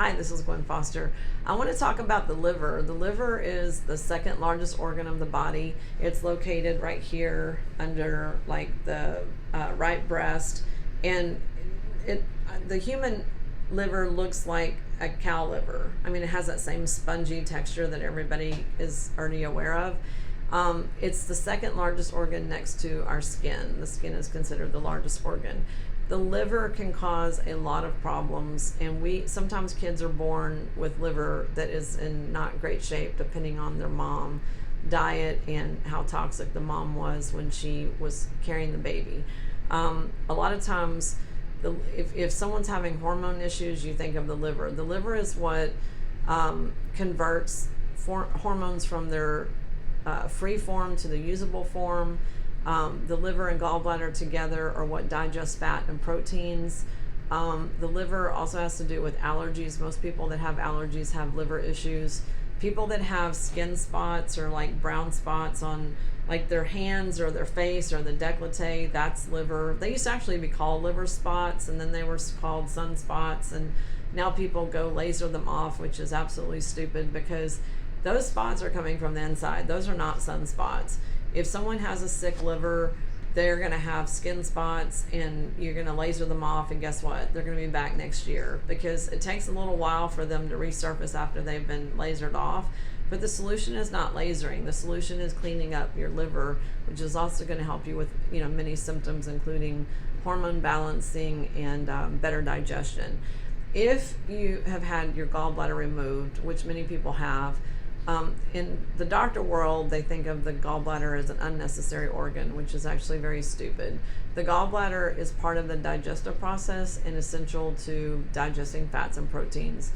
Hi, this is Gwen Foster. I want to talk about the liver. The liver is the second largest organ of the body. It's located right here under like the right breast, and the human liver looks like a cow liver. I mean, it has that same spongy texture that everybody is already aware of. It's the second largest organ next to our skin. The skin is considered the largest organ. The liver can cause a lot of problems, and sometimes kids are born with liver that is in not great shape, depending on their mom, diet, and how toxic the mom was when she was carrying the baby. A lot of times, if someone's having hormone issues, you think of the liver. The liver is what converts hormones from their free form to the usable form. The liver and gallbladder together are what digest fat and proteins. The liver also has to do with allergies. Most people that have allergies have liver issues. People that have skin spots or like brown spots on like their hands or their face or the décolleté, that's liver. They used to actually be called liver spots, and then they were called sunspots, and now people go laser them off, which is absolutely stupid because those spots are coming from the inside. Those are not sunspots. If someone has a sick liver, they're going to have skin spots, and you're going to laser them off, and guess what? They're going to be back next year because it takes a little while for them to resurface after they've been lasered off. But the solution is not lasering. The solution is cleaning up your liver, which is also going to help you with many symptoms, including hormone balancing and better digestion. If you have had your gallbladder removed, which many people have, in the doctor world, they think of the gallbladder as an unnecessary organ, which is actually very stupid. The gallbladder is part of the digestive process and essential to digesting fats and proteins.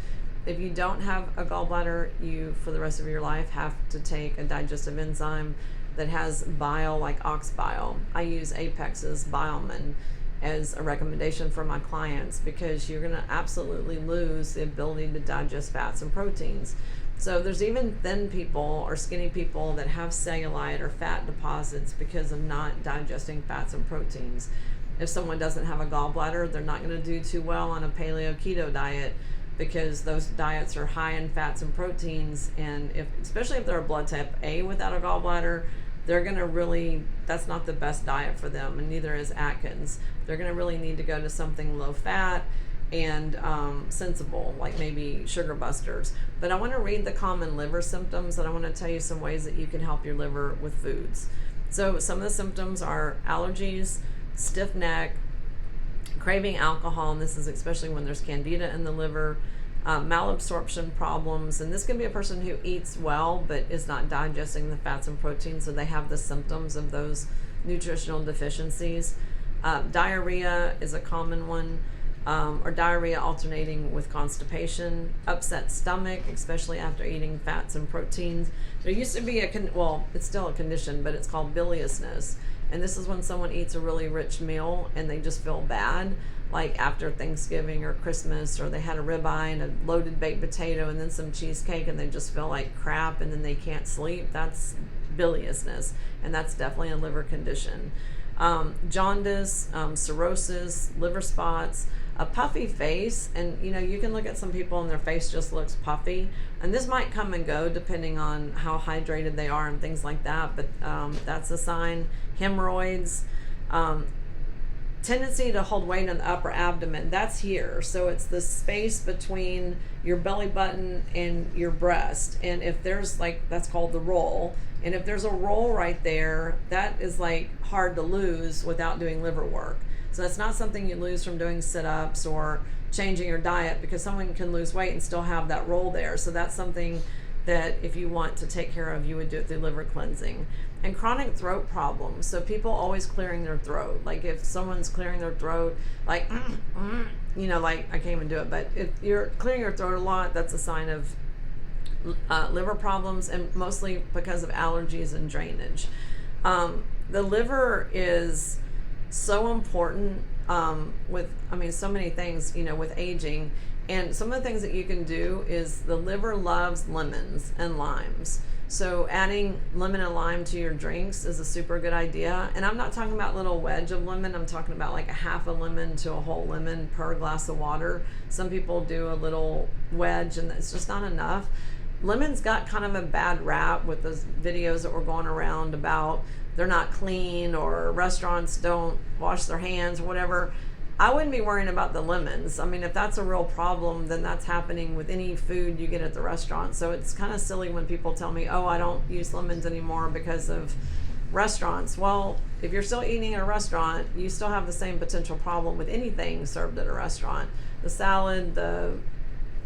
If you don't have a gallbladder, you, for the rest of your life, have to take a digestive enzyme that has bile, like ox bile. I use Apex's Bioman as a recommendation for my clients because you're going to absolutely lose the ability to digest fats and proteins. So there's even thin people or skinny people that have cellulite or fat deposits because of not digesting fats and proteins. If someone doesn't have a gallbladder, they're not going to do too well on a paleo keto diet because those diets are high in fats and proteins, and especially if they're a blood type A without a gallbladder, they're going to that's not the best diet for them, and neither is Atkins. They're going to really need to go to something low fat and sensible, like maybe sugar busters. But I want to read the common liver symptoms, and I want to tell you some ways that you can help your liver with foods. So some of the symptoms are allergies, stiff neck, craving alcohol, and this is especially when there's candida in the liver, malabsorption problems, and this can be a person who eats well but is not digesting the fats and proteins, so they have the symptoms of those nutritional deficiencies. Diarrhea is a common one, or diarrhea alternating with constipation, upset stomach, especially after eating fats and proteins. There used to be it's still a condition, but it's called biliousness. And this is when someone eats a really rich meal and they just feel bad, like after Thanksgiving or Christmas, or they had a ribeye and a loaded baked potato and then some cheesecake, and they just feel like crap and then they can't sleep. That's biliousness, and that's definitely a liver condition. Jaundice, cirrhosis, liver spots, a puffy face, and you can look at some people and their face just looks puffy, and this might come and go depending on how hydrated they are and things like that, but that's a sign. Hemorrhoids, tendency to hold weight in the upper abdomen, that's here, so it's the space between your belly button and your breast, and if there's that's called the roll, and if there's a roll right there, that is hard to lose without doing liver work. So that's not something you lose from doing sit-ups or changing your diet, because someone can lose weight and still have that roll there. So that's something that if you want to take care of, you would do it through liver cleansing. And chronic throat problems. So people always clearing their throat. Like if someone's clearing their throat, I can't even do it, but if you're clearing your throat a lot, that's a sign of liver problems, and mostly because of allergies and drainage. The liver is so important with so many things, with aging. And some of the things that you can do is the liver loves lemons and limes. So adding lemon and lime to your drinks is a super good idea. And I'm not talking about little wedge of lemon. I'm talking about like a half a lemon to a whole lemon per glass of water. Some people do a little wedge and it's just not enough. Lemon's got kind of a bad rap with those videos that were going around about they're not clean or restaurants don't wash their hands or whatever. I wouldn't be worrying about the lemons. I mean, if that's a real problem, then that's happening with any food you get at the restaurant. So it's kind of silly when people tell me, oh, I don't use lemons anymore because of restaurants. Well, if you're still eating at a restaurant, you still have the same potential problem with anything served at a restaurant. The salad, the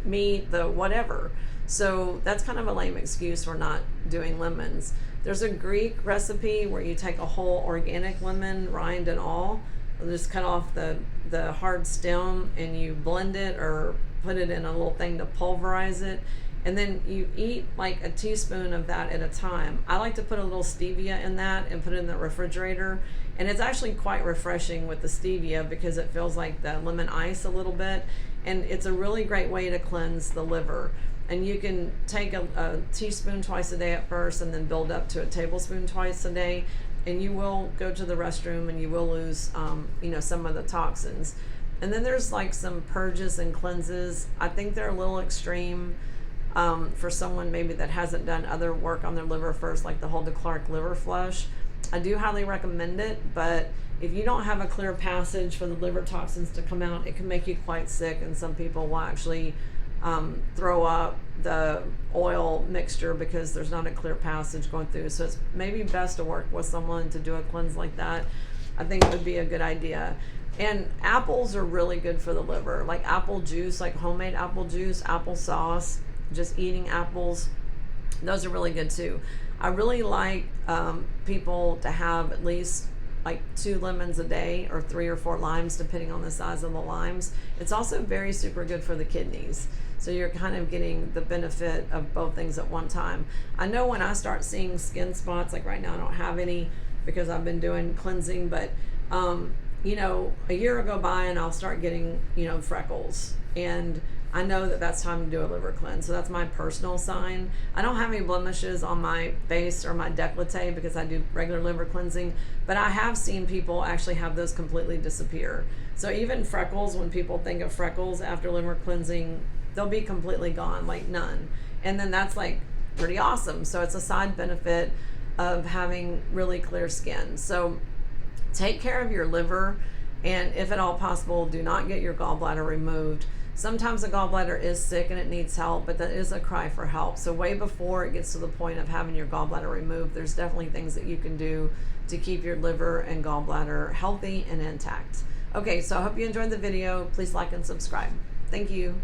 meat, the whatever. So that's kind of a lame excuse for not doing lemons. There's a Greek recipe where you take a whole organic lemon, rind and all, just cut off the hard stem and you blend it or put it in a little thing to pulverize it, and then you eat like a teaspoon of that at a time. I like to put a little stevia in that and put it in the refrigerator, and it's actually quite refreshing with the stevia because it feels like the lemon ice a little bit, and it's a really great way to cleanse the liver. And you can take a teaspoon twice a day at first and then build up to a tablespoon twice a day, and you will go to the restroom and you will lose some of the toxins. And then there's like some purges and cleanses. I think they're a little extreme for someone maybe that hasn't done other work on their liver first, like the Hulda Clark liver flush. I do highly recommend it, but if you don't have a clear passage for the liver toxins to come out, it can make you quite sick, and some people will actually throw up the oil mixture because there's not a clear passage going through. So it's maybe best to work with someone to do a cleanse like that. I think it would be a good idea. And apples are really good for the liver, like apple juice, like homemade apple juice, apple sauce, just eating apples. Those are really good too. I really like people to have at least like 2 lemons a day or 3 or 4 limes depending on the size of the limes. It's also very super good for the kidneys. So you're kind of getting the benefit of both things at one time. I know when I start seeing skin spots, like right now I don't have any because I've been doing cleansing, but a year will go by and I'll start getting, freckles. And I know that that's time to do a liver cleanse. So that's my personal sign. I don't have any blemishes on my face or my décolleté because I do regular liver cleansing, but I have seen people actually have those completely disappear. So even freckles, when people think of freckles after liver cleansing, they'll be completely gone, like none. And then that's like pretty awesome. So it's a side benefit of having really clear skin. So take care of your liver, and if at all possible, do not get your gallbladder removed. Sometimes the gallbladder is sick and it needs help, but that is a cry for help. So way before it gets to the point of having your gallbladder removed, there's definitely things that you can do to keep your liver and gallbladder healthy and intact. Okay, so I hope you enjoyed the video. Please like and subscribe. Thank you.